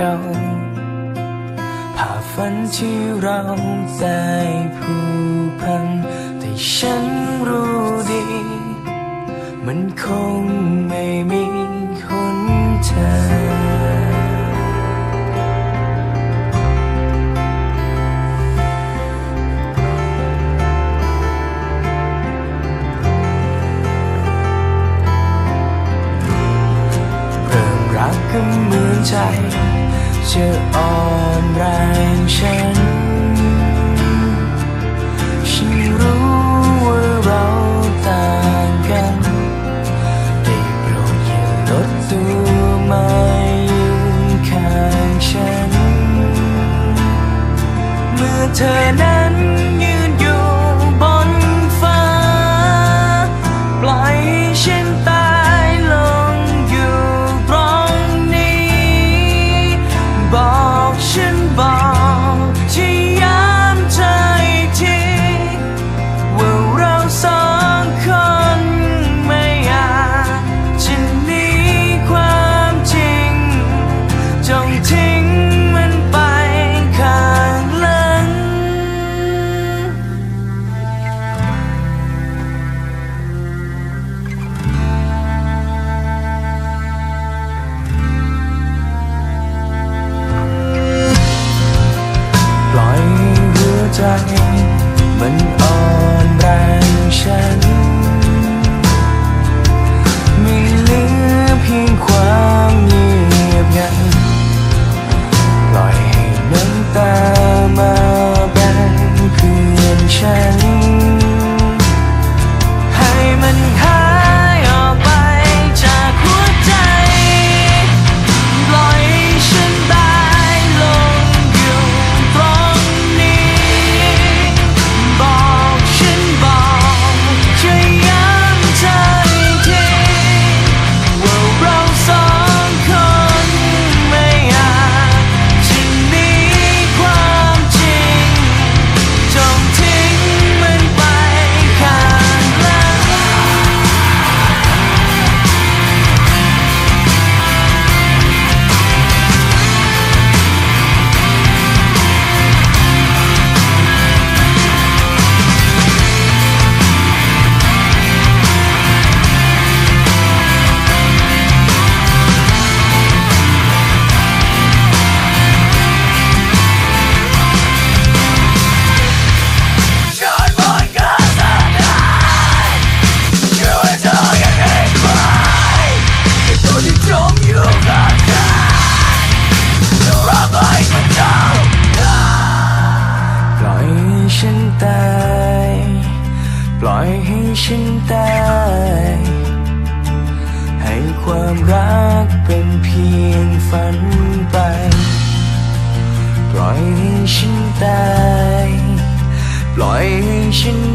เก่าภาพฝันที่เราได้ผูกพันแต่ฉันรู้ดีมันคงไม่มีหนทางรักก็เหมือนใจจะอ่อนแรงฉันรู้ว่าเราต่างกันได้โปรดอย่าลดตัวมายืนข้างฉันเมื่อเธอนั้นยืนอยู่บนฟ้าปล่อยให้ฉันตายลงบอกฉันบอกที่ย้ำใจทีว่าเราสองคนไม่อาจจะหนีความจริงจงทิ้งมันไปข้างหลังใจมันอ่อนแรงฉันไม่เหลือเพียงความเงียบงันปล่อยให้น้ำตามาเป็นเพื่อนฉันให้มันหายออกไปจากหัวใจปล่อยให้ฉันตายลงอยู่ตรงนี้บอกฉันบอกช่วยย้ำใจทีว่าเราสองคนไม่อาจจะหนีความจริงจงทิ้งมันไปข้างหลังฉันตายปล่อยให้ฉันตายให้ความรักเป็นเพียงฝันไปปล่อยให้ฉันตายปล่อยให้ฉัน